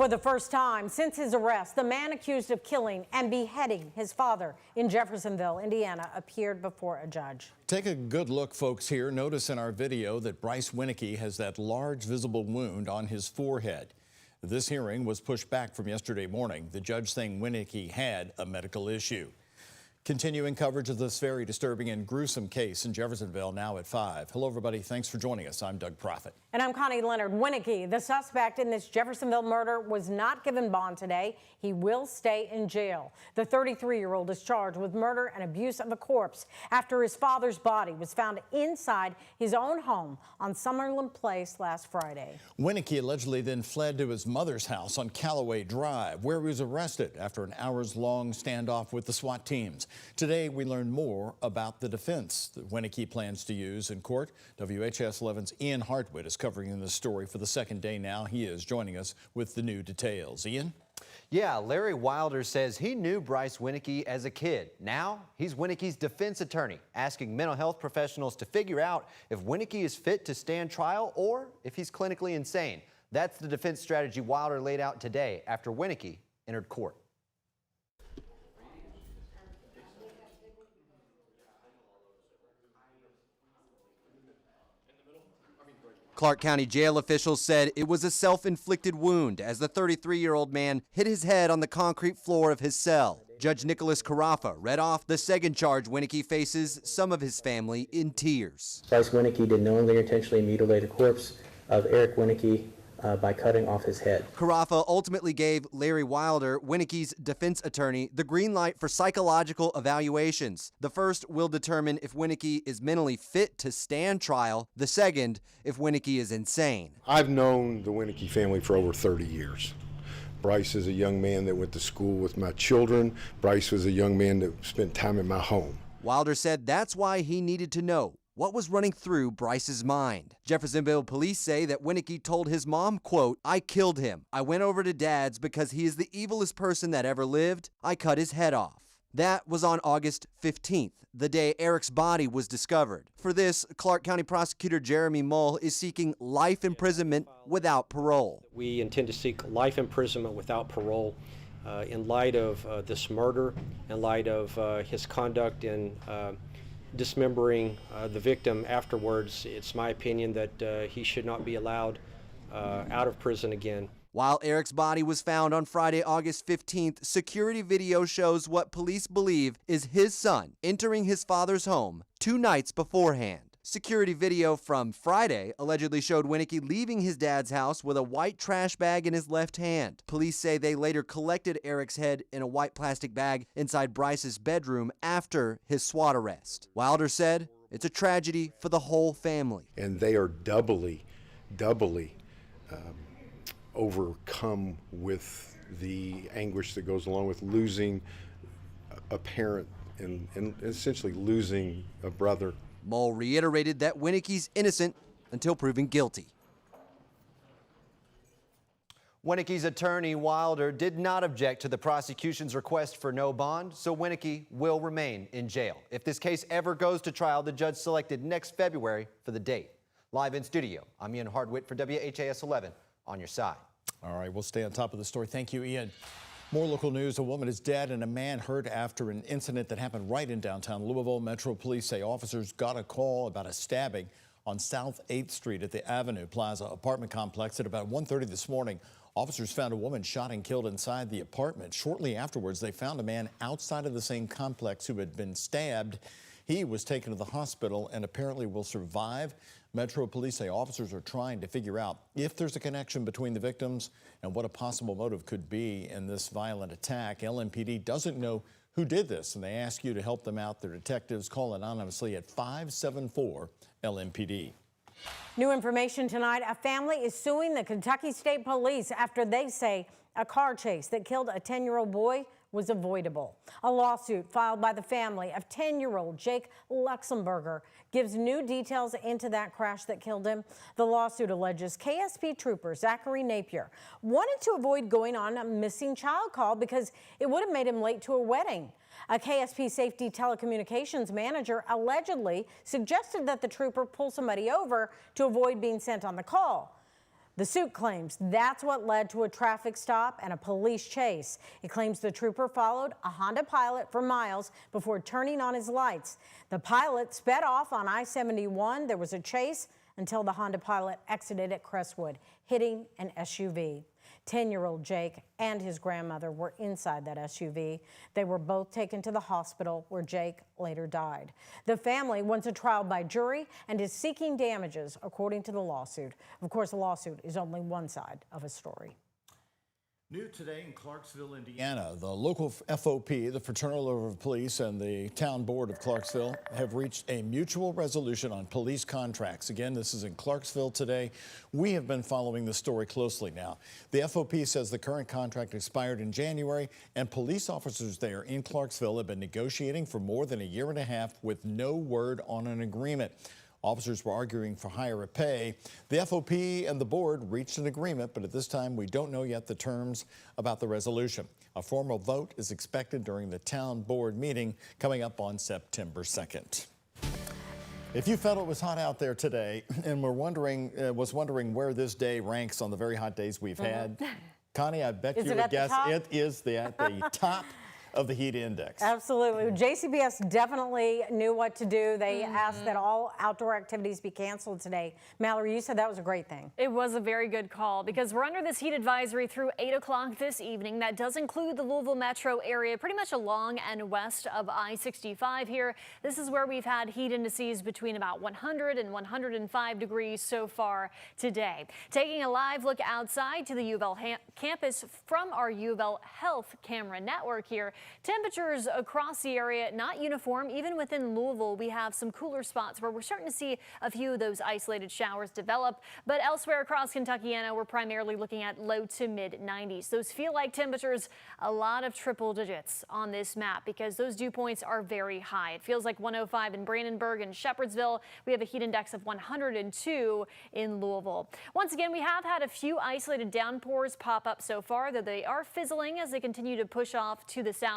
For the first time since his arrest, the man accused of killing and beheading his father in Jeffersonville, Indiana, appeared before a judge. Take a good look, folks, here. Notice in our video that Bryce Winnickis has that large visible wound on his forehead. This hearing was pushed back from yesterday morning, the judge saying Winnickis had a medical issue. Continuing coverage of this very disturbing and gruesome case in Jeffersonville now at 5. Hello, everybody. Thanks for joining us. I'm Doug Proffitt. And I'm Connie Leonard. Winnickis, the suspect in this Jeffersonville murder, was not given bond today. He will stay in jail. The 33-year-old is charged with murder and abuse of a corpse after his father's body was found inside his own home on Summerlin Place last Friday. Winnickis allegedly then fled to his mother's house on Callaway Drive, where he was arrested after an hours-long standoff with the SWAT teams. Today, we learned more about the defense that Winnickis plans to use in court. WHAS11's Ian Hartwitt is covering this story for the second day now. He is joining us with the new details. Ian? Yeah, Larry Wilder says he knew Bryce Winnickis as a kid. Now, he's Winnickis' defense attorney, asking mental health professionals to figure out if Winnickis is fit to stand trial or if he's clinically insane. That's the defense strategy Wilder laid out today after Winnickis entered court. Clark County jail officials said it was a self-inflicted wound as the 33-year-old man hit his head on the concrete floor of his cell. Judge Nicholas Carafa read off the second charge Winnickis faces, some of his family in tears. Bryce Winnickis did knowingly or intentionally mutilate the corpse of Eric Winnickis by cutting off his head. Carafa ultimately gave Larry Wilder, Winnickis' defense attorney, the green light for psychological evaluations. The first will determine if Winnickis is mentally fit to stand trial. The second, if Winnickis is insane. I've known the Winnickis family for over 30 years. Bryce is a young man that went to school with my children. Bryce was a young man that spent time in my home. Wilder said that's why he needed to know what was running through Bryce's mind. Jeffersonville police say that Winnickis told his mom, quote, "I killed him. I went over to Dad's because he is the evilest person that ever lived. I cut his head off." That was on August 15th, the day Eric's body was discovered. For this, Clark County Prosecutor Jeremy Mull is seeking life imprisonment without parole. We intend to seek life imprisonment without parole in light of this murder, in light of his conduct in dismembering the victim afterwards. It's my opinion that he should not be allowed out of prison again. While Eric's body was found on Friday, August 15th, security video shows what police believe is his son entering his father's home 2 nights beforehand. Security video from Friday allegedly showed Winnickis leaving his dad's house with a white trash bag in his left hand. Police say they later collected Eric's head in a white plastic bag inside Bryce's bedroom after his SWAT arrest. Wilder said it's a tragedy for the whole family. And they are doubly overcome with the anguish that goes along with losing a parent and essentially losing a brother. Mull reiterated that Winnickis innocent until proven guilty. Winnickis' attorney Wilder did not object to the prosecution's request for no bond, so Winnickis will remain in jail. If this case ever goes to trial, the judge selected next February for the date. Live in studio, I'm Ian Hartwitt for WHAS 11 on your side. All right, we'll stay on top of the story. Thank you, Ian. More local news. A woman is dead and a man hurt after an incident that happened right in downtown Louisville. Metro Police say officers got a call about a stabbing on South 8th Street at the Avenue Plaza apartment complex at about 1:30 this morning. Officers found a woman shot and killed inside the apartment. Shortly afterwards, they found a man outside of the same complex who had been stabbed. He was taken to the hospital and apparently will survive. Metro Police say officers are trying to figure out if there's a connection between the victims and what a possible motive could be in this violent attack. LMPD doesn't know who did this, and they ask you to help them out. Their detectives call anonymously at 574-LMPD. New information tonight. A family is suing the Kentucky State Police after they say a car chase that killed a 10-year-old boy was avoidable. A lawsuit filed by the family of 10-year-old Jake Luxemburger gives new details into that crash that killed him. The lawsuit alleges KSP trooper Zachary Napier wanted to avoid going on a missing child call because it would have made him late to a wedding. A KSP Safety Telecommunications manager allegedly suggested that the trooper pull somebody over to avoid being sent on the call. The suit claims that's what led to a traffic stop and a police chase. It claims the trooper followed a Honda Pilot for miles before turning on his lights. The Pilot sped off on I-71. There was a chase until the Honda Pilot exited at Crestwood, hitting an SUV. 10-year-old Jake and his grandmother were inside that SUV. They were both taken to the hospital where Jake later died. The family wants a trial by jury and is seeking damages according to the lawsuit. Of course, the lawsuit is only one side of a story. New today in Clarksville, Indiana, the local FOP, the Fraternal Order of Police, and the Town Board of Clarksville have reached a mutual resolution on police contracts. Again, this is in Clarksville today. We have been following the story closely now. The FOP says the current contract expired in January, and police officers there in Clarksville have been negotiating for more than a year and a half with no word on an agreement. Officers were arguing for higher pay. The FOP and the board reached an agreement, but at this time we don't know yet the terms about the resolution. A formal vote is expected during the town board meeting coming up on September 2nd. If you felt it was hot out there today and was wondering where this day ranks on the very hot days we've had, Connie, I bet you would guess it is at the top of the heat index. Absolutely. JCBS definitely knew what to do. They asked that all outdoor activities be canceled today. Mallory, you said that was a great thing. It was a very good call because we're under this heat advisory through 8 o'clock this evening. That does include the Louisville metro area, pretty much along and west of I-65 here. This is where we've had heat indices between about 100 and 105 degrees so far today. Taking a live look outside to the U of L campus from our U of L Health camera network here. Temperatures across the area not uniform. Even within Louisville, we have some cooler spots where we're starting to see a few of those isolated showers develop. But elsewhere across Kentuckiana, we're primarily looking at low to mid 90s. Those feel like temperatures, a lot of triple digits on this map because those dew points are very high. It feels like 105 in Brandenburg and Shepherdsville. We have a heat index of 102 in Louisville. Once again, we have had a few isolated downpours pop up so far, though they are fizzling as they continue to push off to the southeast.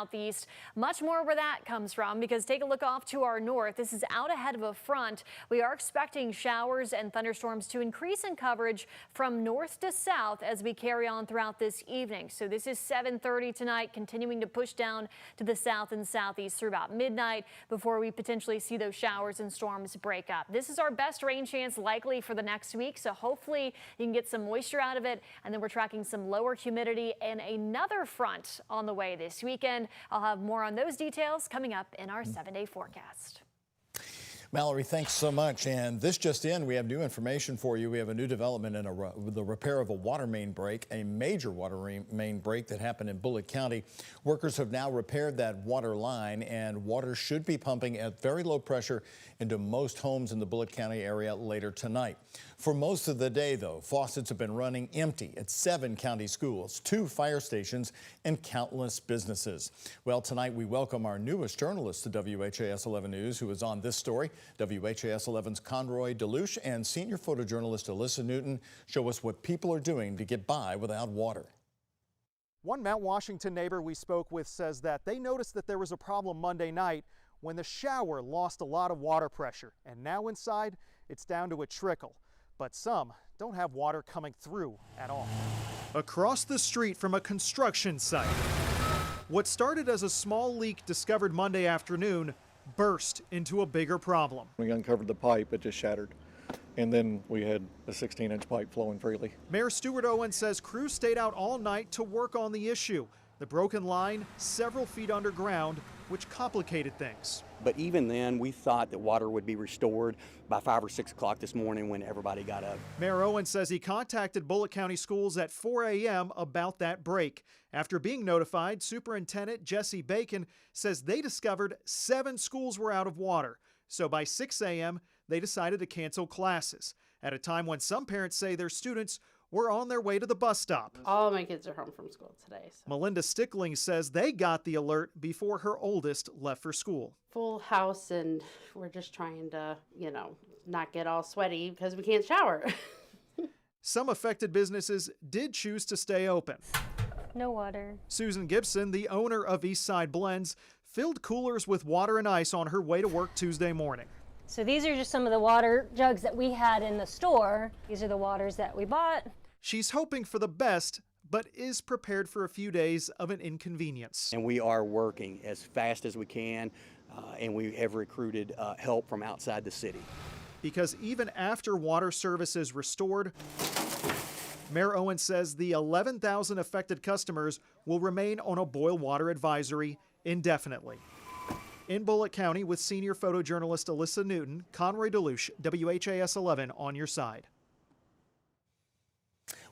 Much more where that comes from because take a look off to our north. This is out ahead of a front. We are expecting showers and thunderstorms to increase in coverage from north to south as we carry on throughout this evening. So this is 7:30 tonight, continuing to push down to the south and southeast through about midnight before we potentially see those showers and storms break up. This is our best rain chance likely for the next week, so hopefully you can get some moisture out of it. And then we're tracking some lower humidity and another front on the way this weekend. I'll have more on those details coming up in our 7-day forecast. Mallory, thanks so much. And this just in, we have new information for you. We have a new development in the repair of a water main break, a major water main break that happened in Bullitt County. Workers have now repaired that water line, and water should be pumping at very low pressure into most homes in the Bullitt County area later tonight. For most of the day, though, faucets have been running empty at 7 county schools, 2 fire stations, and countless businesses. Well, tonight we welcome our newest journalist to WHAS 11 News, who is on this story. WHAS 11's Conroy Deluche and senior photojournalist Alyssa Newton show us what people are doing to get by without water. One Mount Washington neighbor we spoke with says that they noticed that there was a problem Monday night when the shower lost a lot of water pressure, and now inside it's down to a trickle. But some don't have water coming through at all. Across the street from a construction site, what started as a small leak discovered Monday afternoon burst into a bigger problem. We uncovered the pipe, it just shattered. And then we had a 16-inch pipe flowing freely. Mayor Stuart Owen says crews stayed out all night to work on the issue. The broken line several feet underground, which complicated things. But even then, we thought that water would be restored by 5 or 6 o'clock this morning when everybody got up. Mayor Owen says he contacted Bullitt County Schools at 4 a.m. about that break. After being notified, Superintendent Jesse Bacon says they discovered 7 schools were out of water. So by 6 a.m., they decided to cancel classes at a time when some parents say their students were on their way to the bus stop. All of my kids are home from school today. So. Melinda Stickling says they got the alert before her oldest left for school. Full house, and we're just trying to, not get all sweaty because we can't shower. Some affected businesses did choose to stay open. No water. Susan Gibson, the owner of Eastside Blends, filled coolers with water and ice on her way to work Tuesday morning. So these are just some of the water jugs that we had in the store. These are the waters that we bought. She's hoping for the best, but is prepared for a few days of an inconvenience. And we are working as fast as we can, and we have recruited help from outside the city. Because even after water service is restored, Mayor Owen says the 11,000 affected customers will remain on a boil water advisory indefinitely. In Bullitt County with senior photojournalist Alyssa Newton, Conroy DeLuche, WHAS11 on your side.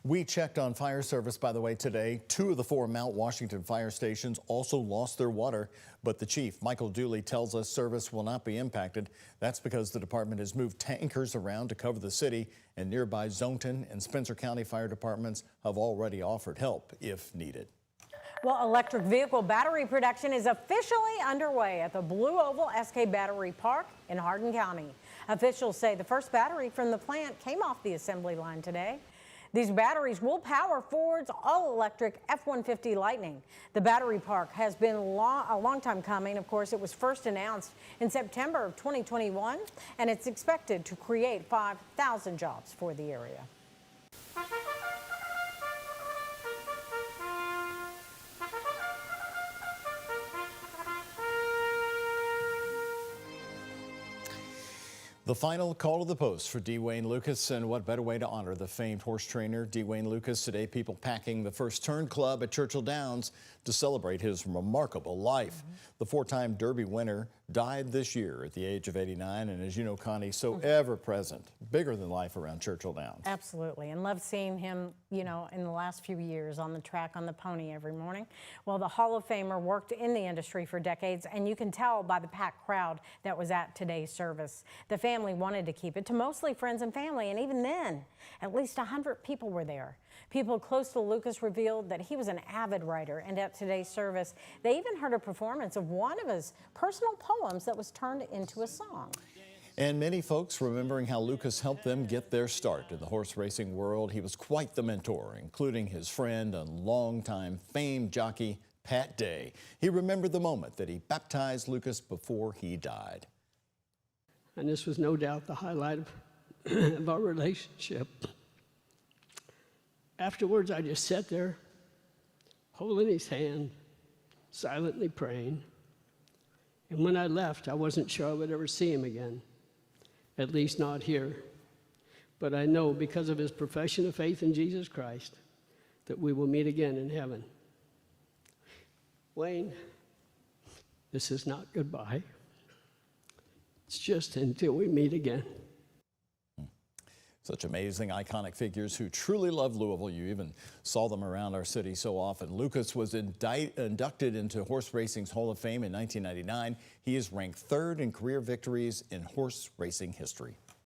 We checked on fire service, by the way, today. 2 of the 4 Mount Washington fire stations also lost their water, but the chief, Michael Dooley, tells us service will not be impacted. That's because the department has moved tankers around to cover the city, and nearby Zonton and Spencer County fire departments have already offered help if needed. Well, electric vehicle battery production is officially underway at the Blue Oval SK Battery Park in Hardin County. Officials say the first battery from the plant came off the assembly line today. These batteries will power Ford's all-electric F-150 Lightning. The battery park has been a long time coming. Of course, it was first announced in September of 2021, and it's expected to create 5,000 jobs for the area. The final call to the post for Dwayne Lucas, and what better way to honor the famed horse trainer Dwayne Lucas. Today, people packing the First Turn Club at Churchill Downs to celebrate his remarkable life. The 4-time Derby winner died this year at the age of 89, and as you know, Connie, so ever present, bigger than life around Churchill Downs. Absolutely, and love seeing him, you know, in the last few years on the track on the pony every morning. Well, the Hall of Famer worked in the industry for decades, and you can tell by the packed crowd that was at today's service. The family wanted to keep it to mostly friends and family, and even then, at least 100 people were there. People close to Lucas revealed that he was an avid writer, and at today's service, they even heard a performance of one of his personal poems that was turned into a song. And many folks remembering how Lucas helped them get their start in the horse racing world. He was quite the mentor, including his friend and longtime famed jockey, Pat Day. He remembered the moment that he baptized Lucas before he died. And this was no doubt the highlight of our relationship. Afterwards, I just sat there, holding his hand, silently praying. And when I left, I wasn't sure I would ever see him again, at least not here. But I know because of his profession of faith in Jesus Christ that we will meet again in heaven. Wayne, this is not goodbye. It's just until we meet again. Such amazing, iconic figures who truly love Louisville. You even saw them around our city so often. Lucas was inducted into horse racing's Hall of Fame in 1999. He is ranked 3rd in career victories in horse racing history.